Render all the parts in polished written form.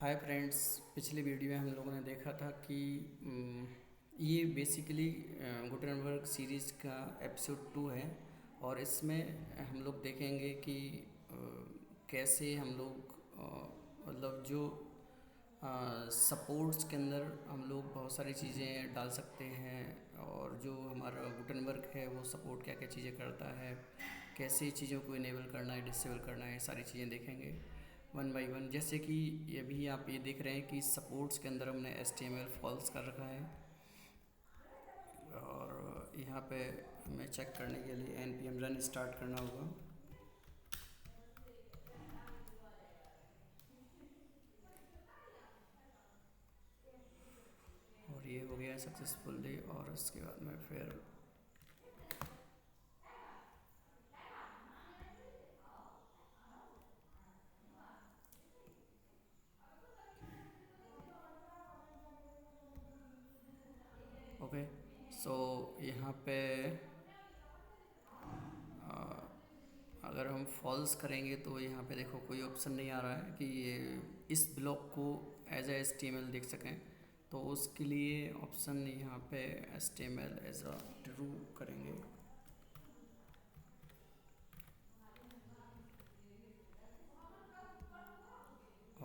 Hi friends. पिछली video में हम लोगों ने देखा था कि ये बेसिकली गुटेनबर्ग सीरीज़ का एपिसोड 2 है। और इसमें हम लोग देखेंगे कि कैसे हम लोग मतलब जो सपोर्ट्स के अंदर हम लोग बहुत सारी चीज़ें डाल सकते हैं। और जो हमारा गुटेनबर्ग है वो सपोर्ट क्या क्या चीज़ें करता है, कैसे चीज़ों को इनेबल करना है, डिसेबल करना है, सारी चीज़ें देखेंगे वन बाय वन। जैसे कि ये भी आप ये देख रहे हैं कि सपोर्ट्स के अंदर हमने HTML फॉल्स कर रखा है। और यहाँ पे हमें चेक करने के लिए npm रन स्टार्ट करना होगा। और ये हो गया सक्सेसफुली। और उसके बाद में फिर ओके। सो यहाँ पे अगर हम फॉल्स करेंगे तो यहाँ पे देखो कोई ऑप्शन नहीं आ रहा है कि ये इस ब्लॉक को एज ए HTML देख सकें। तो उसके लिए ऑप्शन यहाँ पे HTML एज अ ट्रू करेंगे।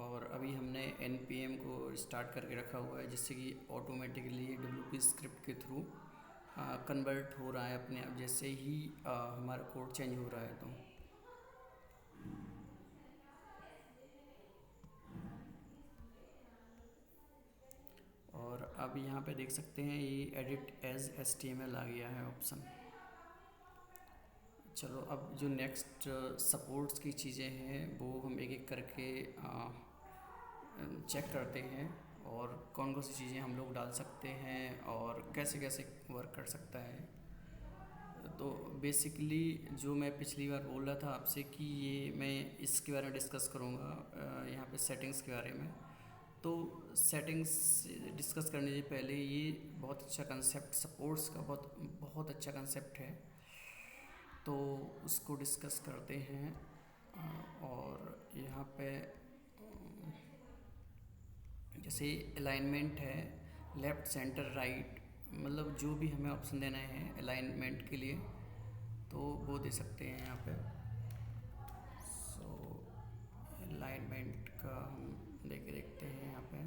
और अभी हमने npm को स्टार्ट करके रखा हुआ है जिससे कि ऑटोमेटिकली WP स्क्रिप्ट के थ्रू कन्वर्ट हो रहा है अपने आप, जैसे ही हमारा कोड चेंज हो रहा है। तो और अब यहाँ पे देख सकते हैं ये एडिट एज HTML आ गया है ऑप्शन। चलो अब जो नेक्स्ट सपोर्ट्स की चीज़ें हैं वो हम एक एक करके चेक करते हैं, और कौन कौन सी चीज़ें हम लोग डाल सकते हैं और कैसे कैसे वर्क कर सकता है। तो बेसिकली जो मैं पिछली बार बोल रहा था आपसे कि ये मैं इसके बारे में डिस्कस करूँगा, यहाँ पे सेटिंग्स के बारे में। तो सेटिंग्स डिस्कस करने से पहले ये बहुत अच्छा कंसेप्ट, सपोर्ट्स का बहुत बहुत अच्छा कंसेप्ट है, तो उसको डिस्कस करते हैं। और यहाँ पे जैसे अलाइनमेंट है, लेफ़्ट सेंटर राइट, मतलब जो भी हमें ऑप्शन देना है अलाइनमेंट के लिए तो वो दे सकते हैं यहाँ पे। सो अलाइनमेंट का हम देख देखते हैं यहाँ पे।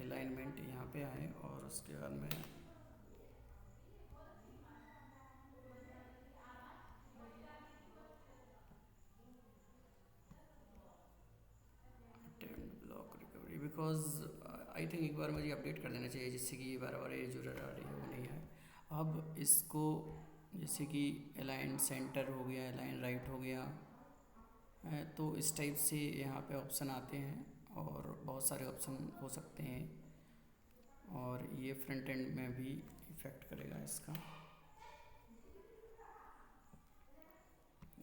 अलाइनमेंट यहाँ पे आए और उसके बाद में block recovery, because I think एक बार मुझे अपडेट कर देना चाहिए जिससे कि बार बार ये जो आ रही है वो नहीं है। अब इसको जैसे कि अलाइन सेंटर हो गया, अलाइन राइट हो गया, तो इस टाइप से यहाँ पे ऑप्शन आते हैं और बहुत सारे ऑप्शन हो सकते हैं। और ये फ्रंट एंड में भी इफ़ेक्ट करेगा इसका।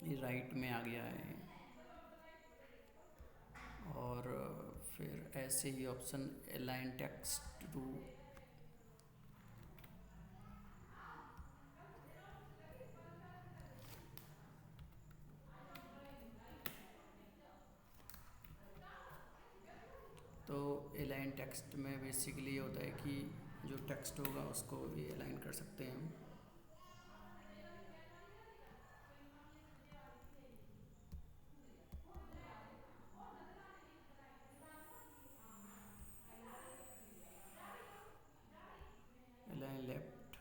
ये राइट में आ गया है। और फिर ऐसे ही ऑप्शन अलाइन टेक्स्ट टू, तो अलाइन टेक्स्ट में बेसिकली ये होता है कि जो टेक्स्ट होगा उसको भी अलाइन कर सकते हैं हम। अलाइन लेफ्ट,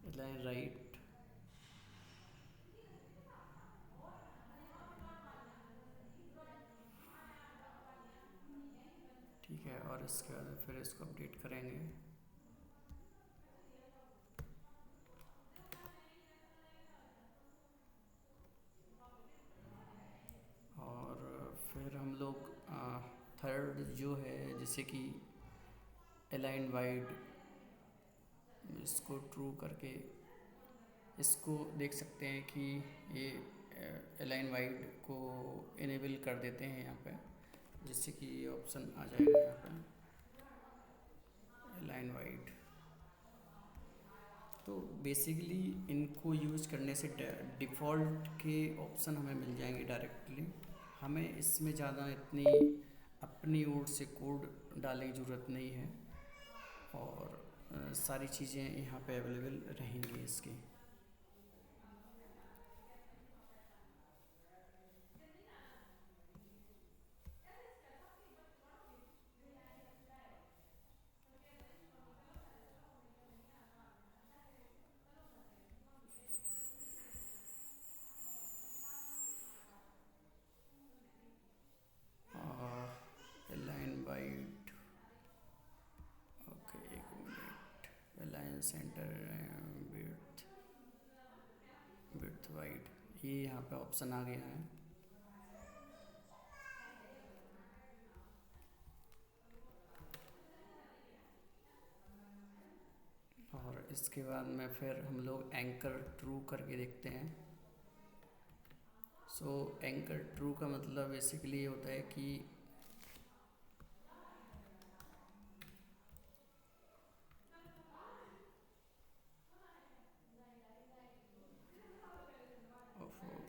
अलाइन राइट, ठीक है। और इसके बाद फिर इसको अपडेट करेंगे। और फिर हम लोग थर्ड जो है जैसे कि अलाइन वाइड, इसको ट्रू करके इसको देख सकते हैं कि ये अलाइन वाइड को इनेबल कर देते हैं यहाँ पे। जिससे कि ये ऑप्शन आ जाएगा यहाँ पर लाइन वाइड। तो बेसिकली इनको यूज़ करने से डिफ़ॉल्ट के ऑप्शन हमें मिल जाएंगे डायरेक्टली। हमें इसमें ज़्यादा इतनी अपनी ओर से कोड डालने की ज़रूरत नहीं है, और सारी चीज़ें यहाँ पे अवेलेबल रहेंगी इसकी। लाइन वाइड, ओके एक minute, line centre width, width wide, ये यहाँ पे ऑप्शन आ गया है। और इसके बाद में फिर हम लोग एंकर ट्रू करके देखते हैं। सो एंकर ट्रू का मतलब बेसिकली ये होता है कि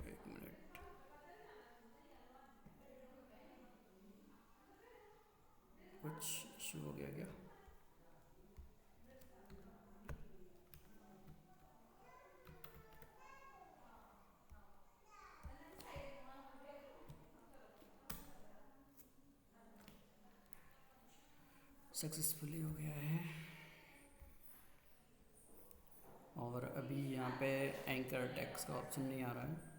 एक मिनट, कुछ इशू हो गया क्या? सक्सेसफुली हो गया है। और अभी यहाँ पे एंकर टेक्स्ट का ऑप्शन नहीं आ रहा है।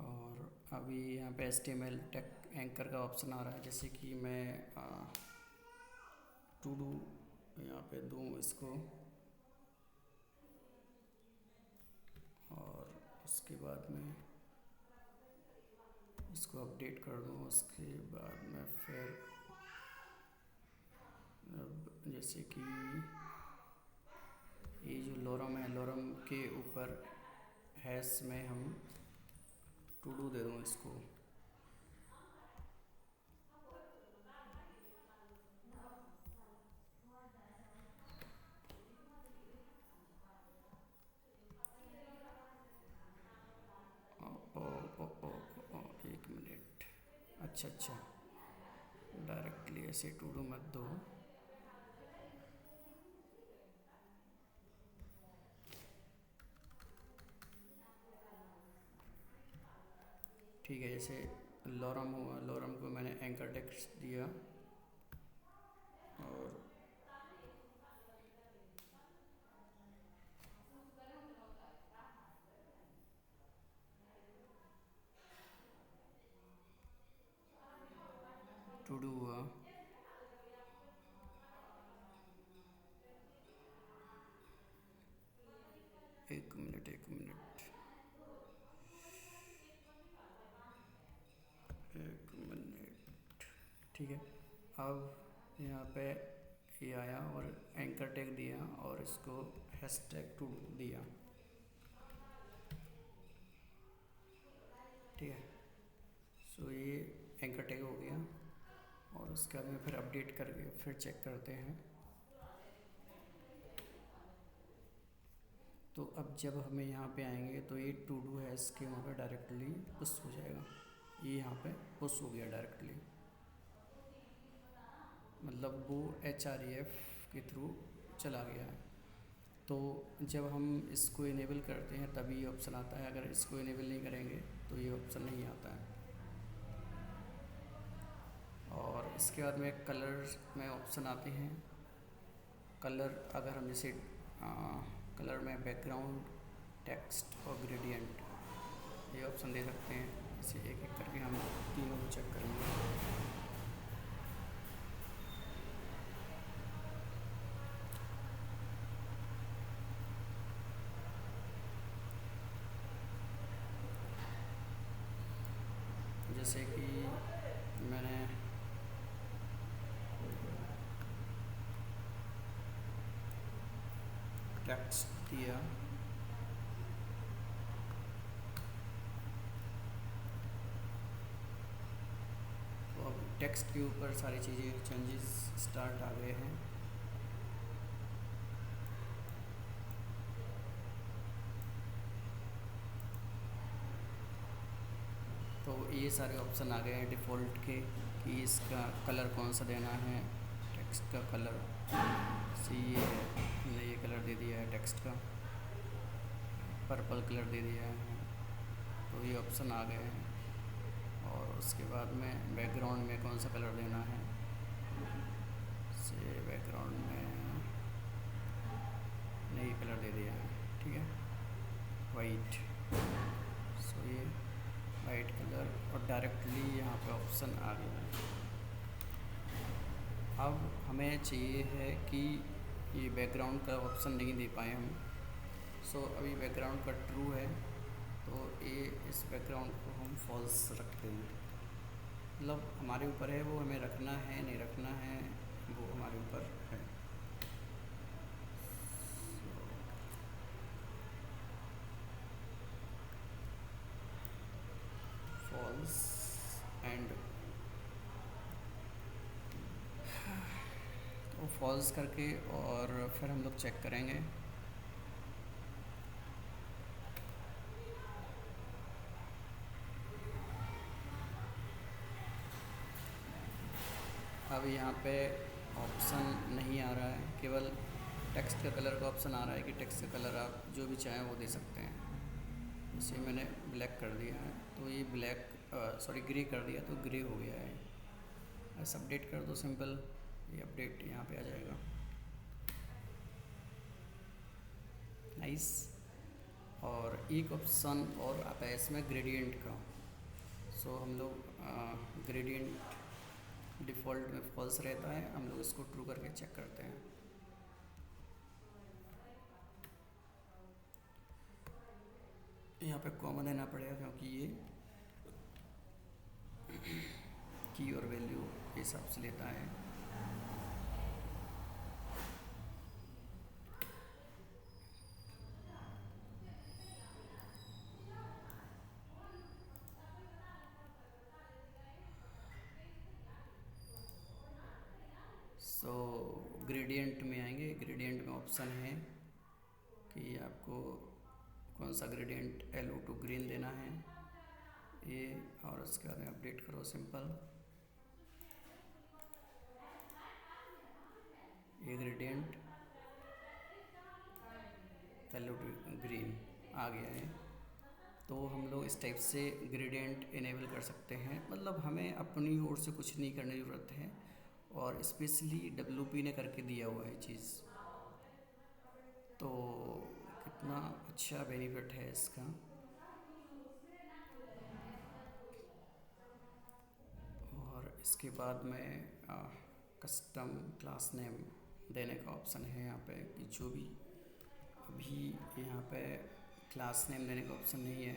और अभी यहाँ पे HTML टेक एंकर का ऑप्शन आ रहा है, जैसे कि मैं टू डू यहाँ पे दूँ इसको, और उसके बाद में इसको अपडेट कर दूँ। उसके बाद में फिर अब जैसे कि ये जो लॉरम है, लॉरम के ऊपर हैश में हम टू डू दे दूँ इसको। ओ, ओ, ओ, ओ, एक मिनट, अच्छा अच्छा, डायरेक्टली ऐसे टू डू मत दो। ठीक है, जैसे लॉरम हुआ, लॉरम को मैंने एंकर टेक्स्ट दिया, और टू डू हुआ। एक मिनट एक मिनट एक मिनट, ठीक है। अब यहाँ पे ये आया और एंकर टैग दिया और इसको हैशटैग टू दिया, ठीक है। सो ये एंकर टैग हो गया, और उसके बाद में फिर अपडेट करके फिर चेक करते हैं। तो अब जब हमें यहाँ पे आएंगे तो ये टू डू हैश के वहाँ पे डायरेक्टली पुश हो जाएगा। ये यहाँ पे पुश हो गया डायरेक्टली, मतलब वो HREF के थ्रू चला गया है। तो जब हम इसको इनेबल करते हैं तभी ये ऑप्शन आता है, अगर इसको इनेबल नहीं करेंगे तो ये ऑप्शन नहीं आता है। और इसके बाद में कलर में ऑप्शन आते हैं। कलर अगर हम जैसे कलर में बैकग्राउंड, टेक्स्ट और ग्रेडियंट, ये ऑप्शन दे सकते हैं। इसे एक एक करके हम तीनों को चेक करेंगे। जैसे कि मैंने टेक्स्ट दिया, तो अब टेक्स्ट के ऊपर सारी चीज़ें चेंजेस स्टार्ट आ गए हैं। तो ये सारे ऑप्शन आ गए हैं डिफ़ॉल्ट के कि इसका कलर कौन सा देना है। टेक्स्ट का कलर से ये हमने ये कलर दे दिया है, टेक्स्ट का पर्पल कलर दे दिया है। तो ये ऑप्शन आ गए हैं। और उसके बाद में बैकग्राउंड में कौन सा कलर देना है, से बैकग्राउंड में नई कलर दे दिया है, ठीक है, वाइट। सो ये वाइट कलर और डायरेक्टली यहाँ पे ऑप्शन आ गया है। अब हमें चाहिए है कि ये बैकग्राउंड का ऑप्शन नहीं दे पाए हम। सो अभी बैकग्राउंड का ट्रू है, तो ये इस बैकग्राउंड को हम फॉल्स रखते हैं। मतलब हमारे ऊपर है, वो हमें रखना है नहीं रखना है वो हमारे ऊपर है। फॉल्स एंड तो फॉल्स करके और फिर हम लोग चेक करेंगे। अब यहाँ पे ऑप्शन नहीं आ रहा है, केवल टेक्स्ट का कलर का ऑप्शन आ रहा है कि टेक्स्ट का कलर आप जो भी चाहें वो दे सकते हैं। इसे मैंने ब्लैक कर दिया है, तो ये ब्लैक ग्रे कर दिया तो ग्रे हो गया है। ऐसा अपडेट कर दो सिंपल, ये अपडेट यहाँ पे आ जाएगा। नाइस। और एक ऑप्शन और आता है इसमें ग्रेडियंट का। सो हम लोग ग्रेडियंट डिफ़ॉल्ट में फॉल्स रहता है, हम लोग इसको ट्रू करके चेक करते हैं। यहाँ पे कॉमा देना पड़ेगा क्योंकि ये की और वैल्यू के हिसाब से लेता है। सो ग्रेडियंट में आएंगे, ग्रेडियंट में ऑप्शन है कि आपको कौन सा ग्रेडियंट LO2 ग्रीन देना है ये, और उसके बाद में अपडेट करो सिंपल। ये ग्रेडियंट LO2 ग्रीन आ गया है। तो हम लोग इस टाइप से ग्रेडियंट इनेबल कर सकते हैं। मतलब हमें अपनी ओर से कुछ नहीं करने की ज़रूरत है, और स्पेशली WP ने करके दिया हुआ है चीज़। तो कितना अच्छा बेनिफिट है इसका। और इसके बाद में कस्टम क्लास नेम देने का ऑप्शन है यहाँ पे कि जो भी अभी यहाँ पे क्लास नेम देने का ऑप्शन नहीं है।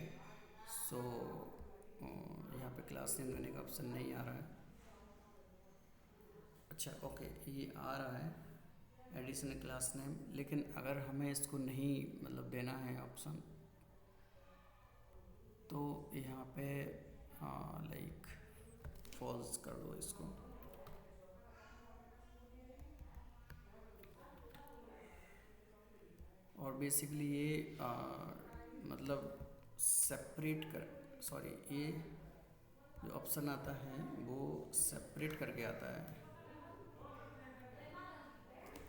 सो यहाँ पे क्लास नेम देने का ऑप्शन नहीं आ रहा है। अच्छा ओके, ये आ रहा है एडिशनल क्लास नेम, लेकिन अगर हमें इसको नहीं मतलब देना है ऑप्शन, तो यहाँ पे लाइक फॉल्स कर दो इसको। और बेसिकली ये मतलब सेपरेट कर ये जो ऑप्शन आता है वो सेपरेट करके आता है।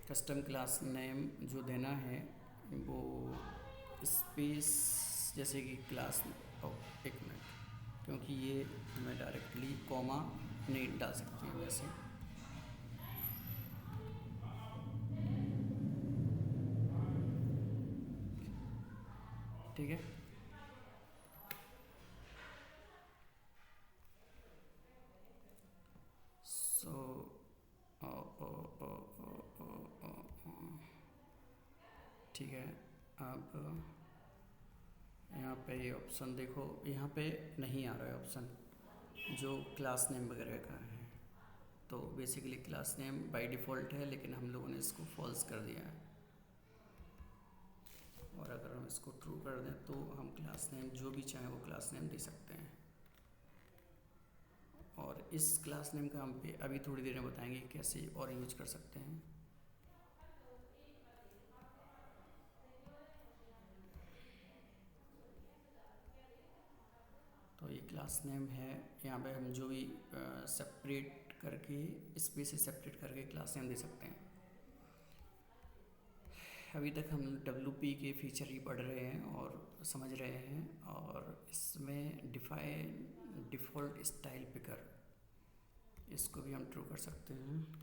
कस्टम क्लास नेम जो देना है वो स्पेस जैसे कि क्लास एक मिनट, क्योंकि ये हमें डायरेक्टली कॉमा नहीं डाल सकते हैं वैसे। ठीक है, सो ठीक है। अब यहाँ पे ये ऑप्शन देखो, यहाँ पे नहीं आ रहा है ऑप्शन जो क्लास नेम वगैरह का है। तो basically class name by default है, लेकिन हम लोगों ने इसको फॉल्स कर दिया है। और अगर हम इसको ट्रू कर दें तो हम क्लास नेम जो भी चाहें वो क्लास नेम दे सकते हैं। और इस क्लास नेम का हम पे अभी थोड़ी देर में बताएंगे कैसे और यूज कर सकते हैं। तो ये क्लास नेम है, यहाँ पे हम जो भी सेपरेट करके स्पेस से सेपरेट करके क्लास नेम दे सकते हैं। अभी तक हम WP के फीचर ही पढ़ रहे हैं और समझ रहे हैं, और इसमें डिफाइन डिफ़ॉल्ट स्टाइल पिकर, इसको भी हम ट्रू कर सकते हैं।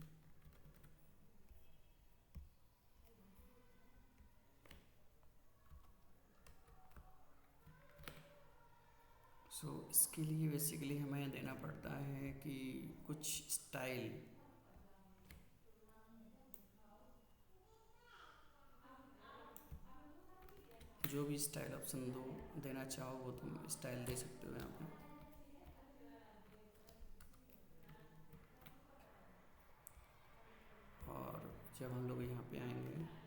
इसके लिए बेसिकली हमें देना पड़ता है कि कुछ स्टाइल, जो भी स्टाइल ऑप्शन देना चाहो वो तुम स्टाइल दे सकते हो यहाँ पे। और जब हम लोग यहाँ पे आएंगे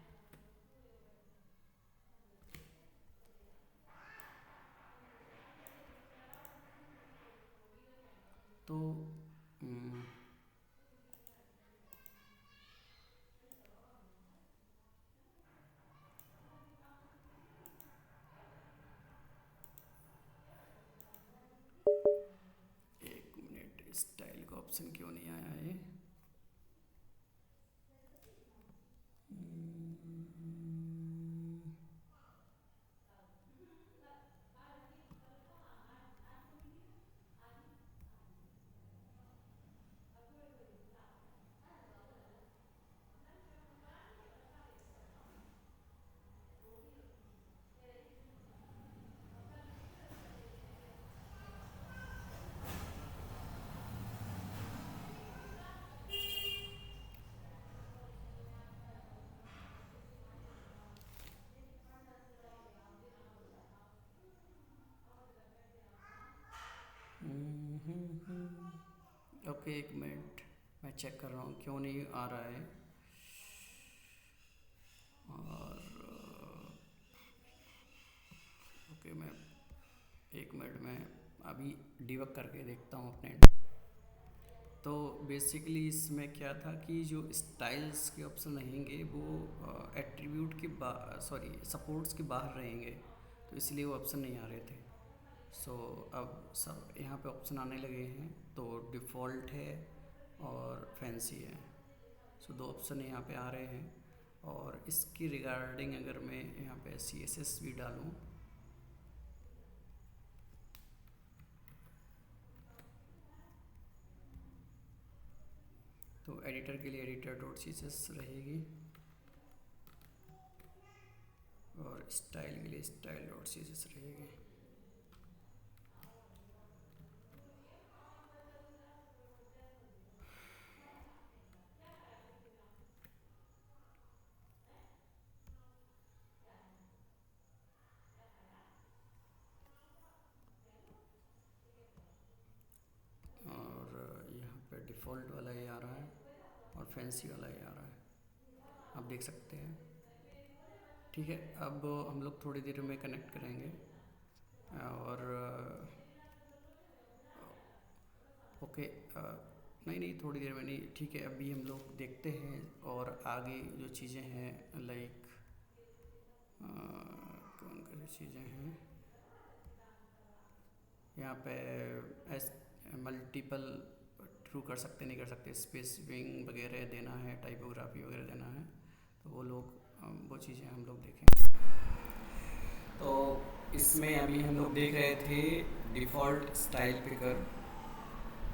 तो एक मिनट, स्टाइल का ऑप्शन क्यों नहीं आया है? ओके, एक मिनट, मैं चेक कर रहा हूँ क्यों नहीं आ रहा है। और ओके, मैं एक मिनट में अभी डिबग करके देखता हूँ अपने। तो बेसिकली इसमें क्या था कि जो स्टाइल्स के ऑप्शन रहेंगे वो एट्रीब्यूट के सॉरी सपोर्ट्स के बाहर रहेंगे, तो इसलिए वो ऑप्शन नहीं आ रहे थे। अब सब यहाँ पे ऑप्शन आने लगे हैं। तो डिफ़ॉल्ट है और फैंसी है। दो ऑप्शन यहाँ पे आ रहे हैं। और इसकी रिगार्डिंग अगर मैं यहाँ पे CSS भी डालूँ तो एडिटर के लिए editor.css रहेगी, और स्टाइल के लिए style.css रहेगी। और यहाँ पे डिफ़ॉल्ट वाला ये आ रहा है और फैंसी वाला ये आ रहा है, आप देख सकते हैं। ठीक है, अब हम लोग थोड़ी देर में कनेक्ट करेंगे। और ओके, नहीं नहीं, थोड़ी देर में नहीं, ठीक है, अभी हम लोग देखते हैं और आगे जो चीज़ें हैं लाइक कौन कौन सी चीज़ें हैं यहाँ पे मल्टीपल ट्रू कर सकते नहीं कर सकते, स्पेसिफिंग वगैरह देना है, टाइपोग्राफी वगैरह देना है, तो वो लोग वो चीज़ें हम लोग देखें। तो इसमें अभी हम लोग देख रहे थे डिफ़ॉल्ट स्टाइल पिकर,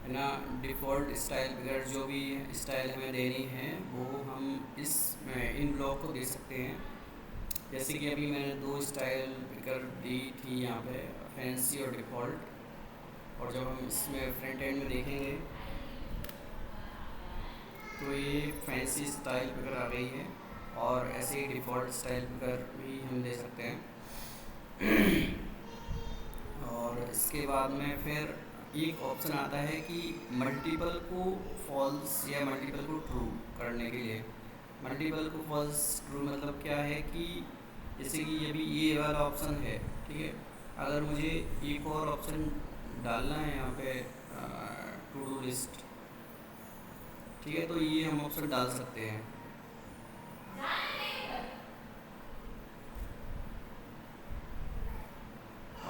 है ना। डिफ़ॉल्ट स्टाइल पिकर जो भी स्टाइल हमें देनी है वो हम इन ब्लॉक को दे सकते हैं। जैसे कि अभी मैंने दो स्टाइल पिकर दी थी यहाँ पे, फैंसी और डिफ़ॉल्ट। और जब हम इसमें फ्रंट एंड में देखेंगे तो ये फैंसी स्टाइल पिकर आ गई है, और ऐसे ही डिफ़ॉल्ट स्टाइल पिकर भी हम दे सकते हैं। और इसके बाद में फिर एक ऑप्शन आता है कि मल्टीपल को फॉल्स या मल्टीपल को ट्रू करने के लिए। मल्टीपल को फॉल्स ट्रू मतलब क्या है कि जैसे कि अभी ये वाला ऑप्शन है, ठीक है। अगर मुझे एक और ऑप्शन डालना है यहाँ पे, टू डू लिस्ट, ठीक है, तो ये हम ऑप्शन डाल सकते हैं।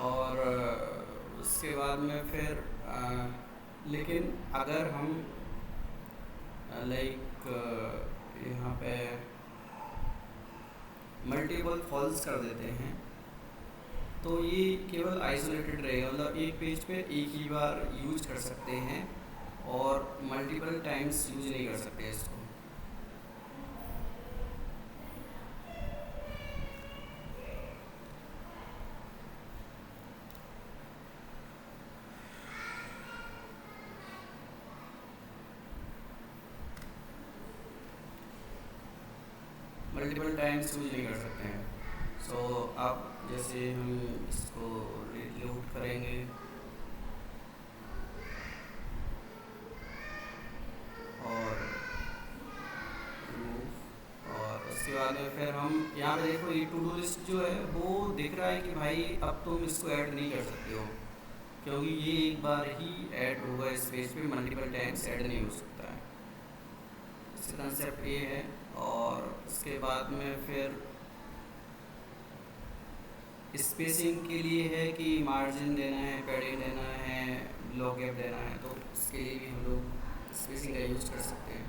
और उसके बाद में फिर लेकिन अगर हम लाइक यहाँ पे मल्टीपल फॉल्स कर देते हैं, तो ये केवल आइसोलेटेड रहेगा, मतलब एक पेज पे एक ही बार यूज कर सकते हैं और मल्टीपल टाइम्स यूज नहीं कर सकते इसको। मल्टीपल टाइम्स यूज नहीं कर सकते हैं। सो अब जैसे हम इसको रिलोड करेंगे और और उसके बाद में फिर हम यहाँ पे देखो, ये टू डू लिस्ट जो है वो दिख रहा है कि भाई अब तुम इसको ऐड नहीं कर सकते हो, क्योंकि ये एक बार ही ऐड होगा इस पेज पे, मल्टीपल टाइम्स ऐड नहीं हो सकता है। इसका कंसेप्ट ये है। और उसके बाद में फिर स्पेसिंग के लिए है कि मार्जिन देना है, पैडिंग देना है, लो गैप देना है, तो उसके लिए भी हम लोग स्पेसिंग का यूज़ कर सकते हैं।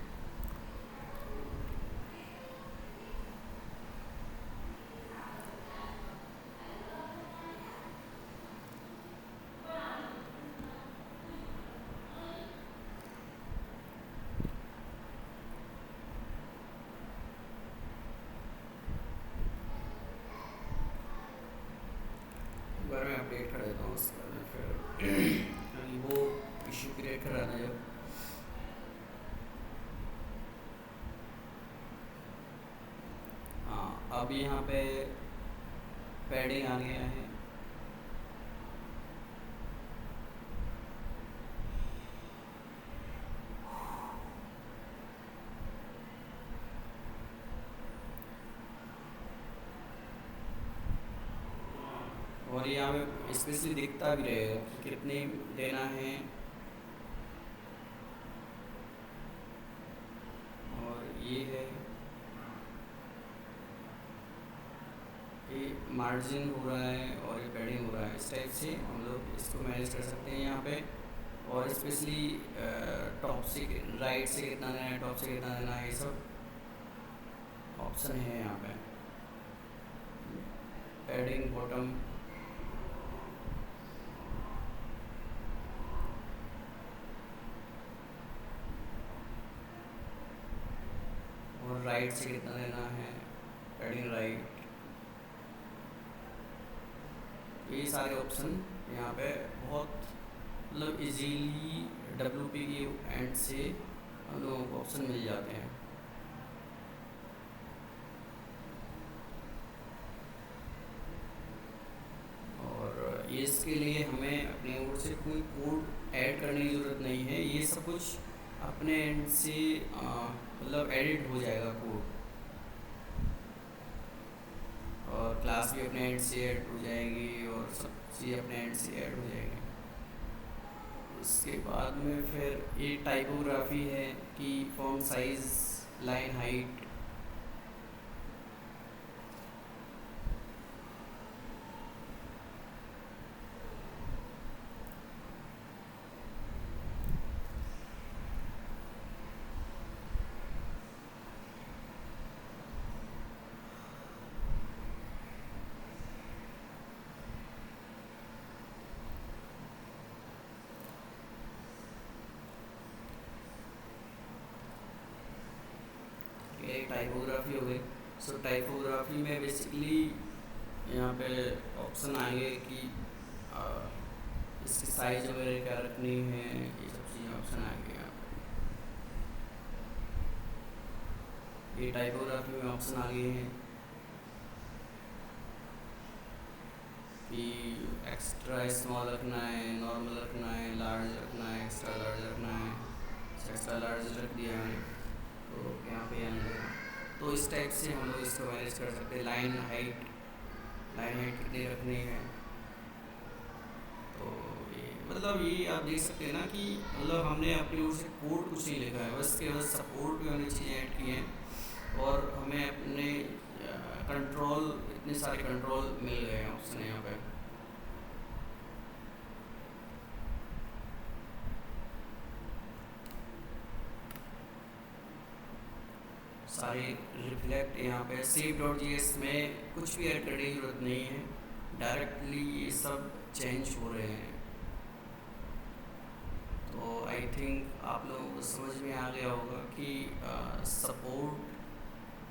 एक बार मैं अपडेट कर देता हूँ उसके बाद में फिर क्योंकि वो इशू क्रिएट कर रहा था जब। हाँ, अब यहाँ पे पैडिंग आ गया है। और ये यहाँ पे स्पेशली दिखता भी रहेगा कि कितने देना है। और ये है, ये मार्जिन हो रहा है और ये पैडिंग हो रहा है। इस टाइप से हम लोग इसको मैनेज कर सकते हैं यहाँ पे। और स्पेशली टॉप से राइट से कितना देना है, टॉप से कितना देना है, ये सब ऑप्शन है यहाँ पे। पैडिंग बॉटम, और राइट से कितना देना है, पैडिंग राइट, ये सारे ऑप्शन यहाँ पे बहुत मतलब इजीली WP के एंड से हम लोगों को ऑप्शन मिल जाते हैं। और ये इसके लिए हमें अपने ओर से कोई कोड ऐड करने की ज़रूरत नहीं है, ये सब कुछ अपने एंड से मतलब एडिट हो जाएगा कोड। और क्लास भी अपने एंड से ऐड हो जाएगी और सब चीज़ अपने एंड से ऐड हो जाएगी। उसके बाद में फिर ये टाइपोग्राफी है कि फॉन्ट साइज, लाइन हाइट, ये टाइपोग्राफी हो गई। सो टाइपोग्राफी में बेसिकली यहाँ पे ऑप्शन आएंगे कि आ, इसकी साइज वगैरह क्या रखनी है, ये सब चीज़ें ऑप्शन आएंगे यहाँ पे। ये टाइपोग्राफी में ऑप्शन आ गए हैं कि एक्स्ट्रा स्मॉल रखना है, नॉर्मल रखना है, लार्ज रखना है, एक्स्ट्रा लार्ज रखना है। एक्स्ट्रा लार्ज रख दिया मैंने, तो यहाँ पे आएंगे। तो इस टाइप से हम लोग इसको मैनेज कर सकते हैं। लाइन हाइट लाइन हाइट कितनी रखनी है। तो ये मतलब ये आप देख सकते हैं ना कि मतलब हमने अपनी ओर से कोड कुछ नहीं लिखा है, बस केवल सपोर्ट में हमने चीज़ें ऐड की हैं और हमें अपने कंट्रोल, इतने सारे कंट्रोल मिल गए हैं ऑप्शन यहाँ पे। सारे रिफ्लेक्ट यहाँ पे सेव डॉट जी एस में कुछ भी ऐड करने की ज़रूरत नहीं है, डायरेक्टली ये सब चेंज हो रहे हैं। तो आई थिंक आप लोगों को समझ में आ गया होगा कि सपोर्ट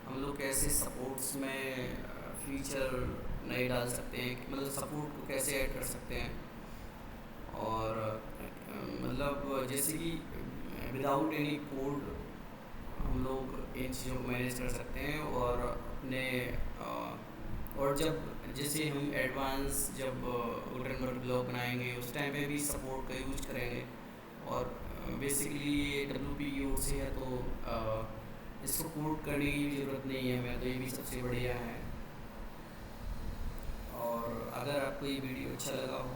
हम लोग कैसे सपोर्ट्स में फीचर नए डाल सकते हैं, मतलब सपोर्ट को कैसे ऐड कर सकते हैं। और मतलब जैसे कि विदाउट एनी कोड हम लोग इन चीज़ों को मैनेज कर सकते हैं और अपने और जब जैसे हम एडवांस जब गुटेनबर्ग ब्लॉग बनाएंगे उस टाइम पे भी सपोर्ट का यूज करेंगे। और बेसिकली ये डब्ल्यू पी की ओर से है, तो इसको कोड करने की ज़रूरत नहीं है हमें, तो ये भी सबसे बढ़िया है। और अगर आपको ये वीडियो अच्छा लगा हो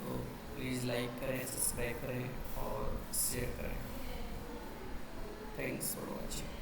तो प्लीज़ लाइक करें, सब्सक्राइब करें और शेयर करें। Thanks for watching.